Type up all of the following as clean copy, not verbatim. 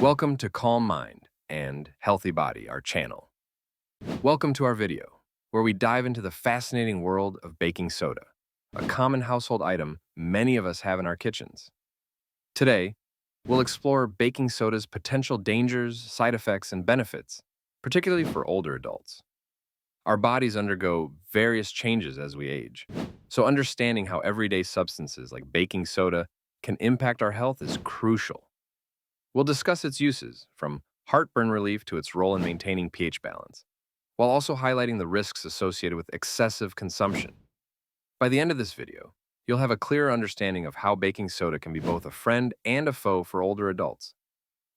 Welcome to Calm Mind and Healthy Body, our channel. Welcome to our video, where we dive into the fascinating world of baking soda, a common household item many of us have in our kitchens. Today, we'll explore baking soda's potential dangers, side effects, and benefits, particularly for older adults. Our bodies undergo various changes as we age, so understanding how everyday substances like baking soda can impact our health is crucial. We'll discuss its uses, from heartburn relief to its role in maintaining pH balance, while also highlighting the risks associated with excessive consumption. By the end of this video, you'll have a clearer understanding of how baking soda can be both a friend and a foe for older adults.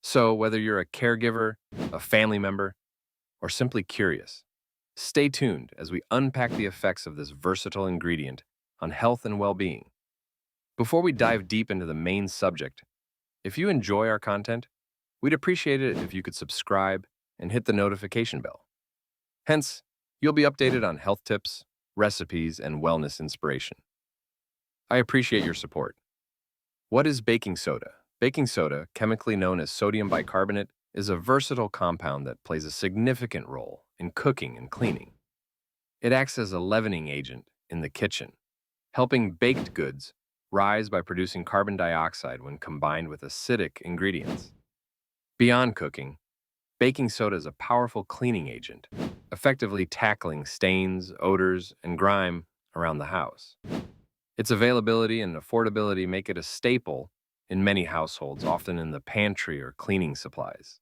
So, whether you're a caregiver, a family member, or simply curious, stay tuned as we unpack the effects of this versatile ingredient on health and well-being. Before we dive deep into the main subject, if you enjoy our content, we'd appreciate it if you could subscribe and hit the notification bell. Hence, you'll be updated on health tips, recipes, and wellness inspiration. I appreciate your support. What is baking soda? Baking soda, chemically known as sodium bicarbonate, is a versatile compound that plays a significant role in cooking and cleaning. It acts as a leavening agent in the kitchen, helping baked goods rise by producing carbon dioxide when combined with acidic ingredients. Beyond cooking, baking soda is a powerful cleaning agent, effectively tackling stains, odors, and grime around the house. Its availability and affordability make it a staple in many households, often in the pantry or cleaning supplies.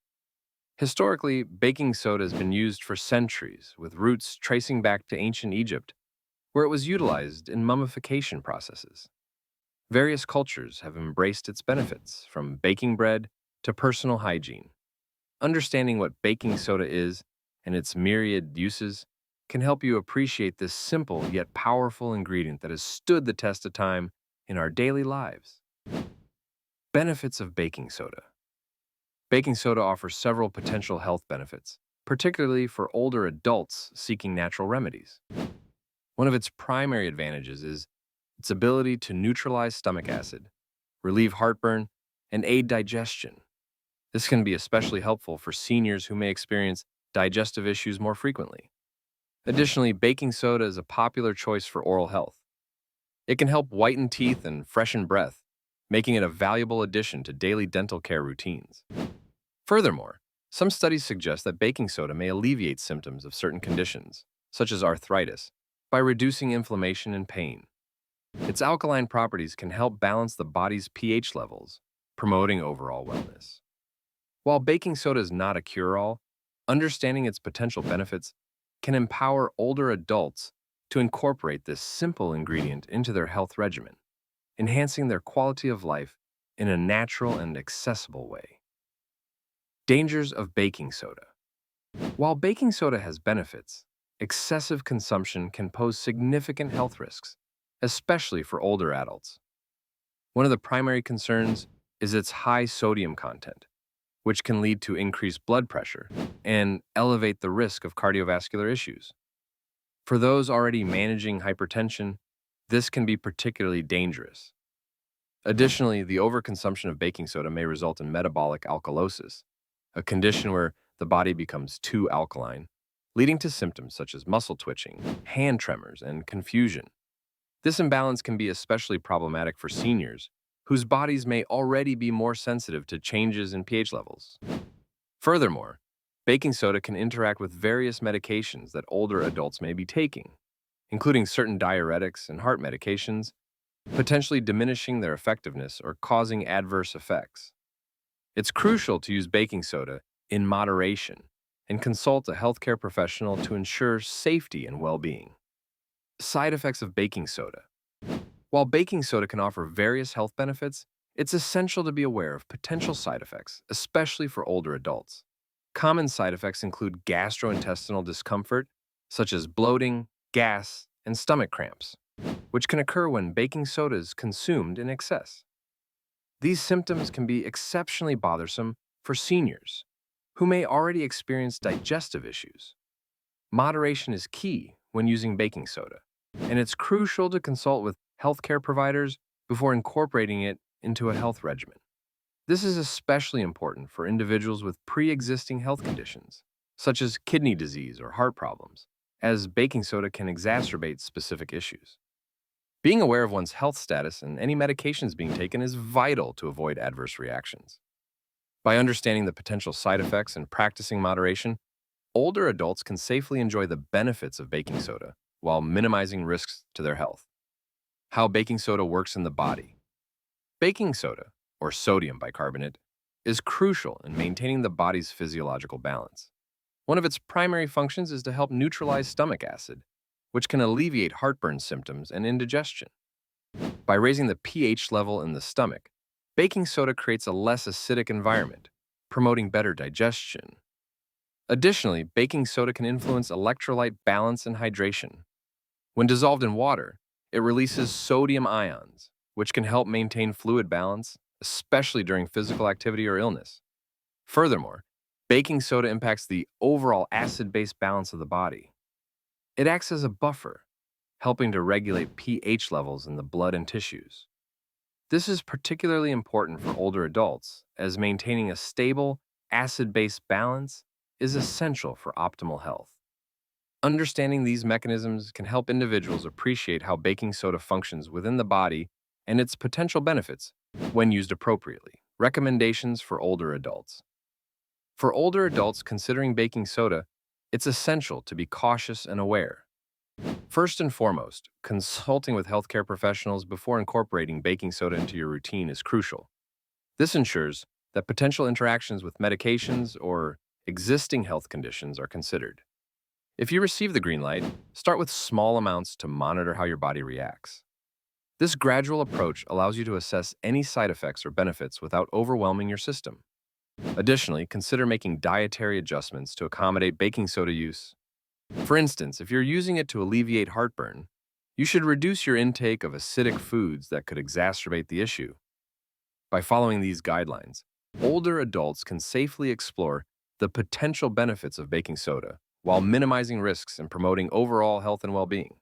Historically, baking soda has been used for centuries, with roots tracing back to ancient Egypt, where it was utilized in mummification processes. Various cultures have embraced its benefits, from baking bread to personal hygiene. Understanding what baking soda is and its myriad uses can help you appreciate this simple yet powerful ingredient that has stood the test of time in our daily lives. Benefits of baking soda. Baking soda offers several potential health benefits, particularly for older adults seeking natural remedies. One of its primary advantages is its ability to neutralize stomach acid, relieve heartburn, and aid digestion. This can be especially helpful for seniors who may experience digestive issues more frequently. Additionally, baking soda is a popular choice for oral health. It can help whiten teeth and freshen breath, making it a valuable addition to daily dental care routines. Furthermore, some studies suggest that baking soda may alleviate symptoms of certain conditions, such as arthritis, by reducing inflammation and pain. Its alkaline properties can help balance the body's pH levels, promoting overall wellness. While baking soda is not a cure-all, understanding its potential benefits can empower older adults to incorporate this simple ingredient into their health regimen, enhancing their quality of life in a natural and accessible way. Dangers of baking soda. While baking soda has benefits, excessive consumption can pose significant health risks, especially for older adults. One of the primary concerns is its high sodium content, which can lead to increased blood pressure and elevate the risk of cardiovascular issues. For those already managing hypertension, this can be particularly dangerous. Additionally, the overconsumption of baking soda may result in metabolic alkalosis, a condition where the body becomes too alkaline, leading to symptoms such as muscle twitching, hand tremors, and confusion. This imbalance can be especially problematic for seniors, whose bodies may already be more sensitive to changes in pH levels. Furthermore, baking soda can interact with various medications that older adults may be taking, including certain diuretics and heart medications, potentially diminishing their effectiveness or causing adverse effects. It's crucial to use baking soda in moderation and consult a healthcare professional to ensure safety and well-being. Side effects of baking soda. While baking soda can offer various health benefits, it's essential to be aware of potential side effects, especially for older adults. Common side effects include gastrointestinal discomfort, such as bloating, gas, and stomach cramps, which can occur when baking soda is consumed in excess. These symptoms can be exceptionally bothersome for seniors, who may already experience digestive issues. Moderation is key when using baking soda, and it's crucial to consult with healthcare providers before incorporating it into a health regimen. This is especially important for individuals with pre-existing health conditions, such as kidney disease or heart problems, as baking soda can exacerbate specific issues. Being aware of one's health status and any medications being taken is vital to avoid adverse reactions. By understanding the potential side effects and practicing moderation, older adults can safely enjoy the benefits of baking soda while minimizing risks to their health. How baking soda works in the body. Baking soda, or sodium bicarbonate, is crucial in maintaining the body's physiological balance. One of its primary functions is to help neutralize stomach acid, which can alleviate heartburn symptoms and indigestion. By raising the pH level in the stomach, baking soda creates a less acidic environment, promoting better digestion. Additionally, baking soda can influence electrolyte balance and hydration. When dissolved in water, it releases sodium ions, which can help maintain fluid balance, especially during physical activity or illness. Furthermore, baking soda impacts the overall acid-base balance of the body. It acts as a buffer, helping to regulate pH levels in the blood and tissues. This is particularly important for older adults, as maintaining a stable, acid-base balance is essential for optimal health. Understanding these mechanisms can help individuals appreciate how baking soda functions within the body and its potential benefits when used appropriately. Recommendations for older adults. For older adults considering baking soda, it's essential to be cautious and aware. First and foremost, consulting with healthcare professionals before incorporating baking soda into your routine is crucial. This ensures that potential interactions with medications or existing health conditions are considered. If you receive the green light, start with small amounts to monitor how your body reacts. This gradual approach allows you to assess any side effects or benefits without overwhelming your system. Additionally, consider making dietary adjustments to accommodate baking soda use. For instance, if you're using it to alleviate heartburn, you should reduce your intake of acidic foods that could exacerbate the issue. By following these guidelines, older adults can safely explore the potential benefits of baking soda while minimizing risks and promoting overall health and well-being.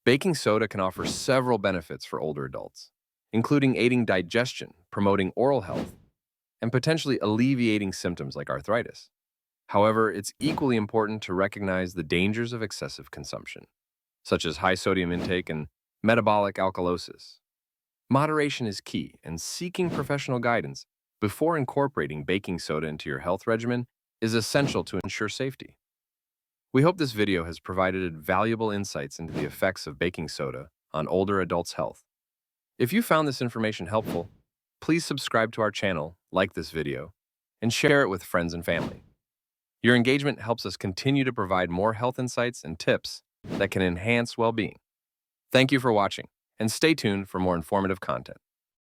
Baking soda can offer several benefits for older adults, including aiding digestion, promoting oral health, and potentially alleviating symptoms like arthritis. However, it's equally important to recognize the dangers of excessive consumption, such as high sodium intake and metabolic alkalosis. Moderation is key, and seeking professional guidance before incorporating baking soda into your health regimen is essential to ensure safety. We hope this video has provided valuable insights into the effects of baking soda on older adults' health. If you found this information helpful, please subscribe to our channel, like this video, and share it with friends and family. Your engagement helps us continue to provide more health insights and tips that can enhance well-being. Thank you for watching, and stay tuned for more informative content.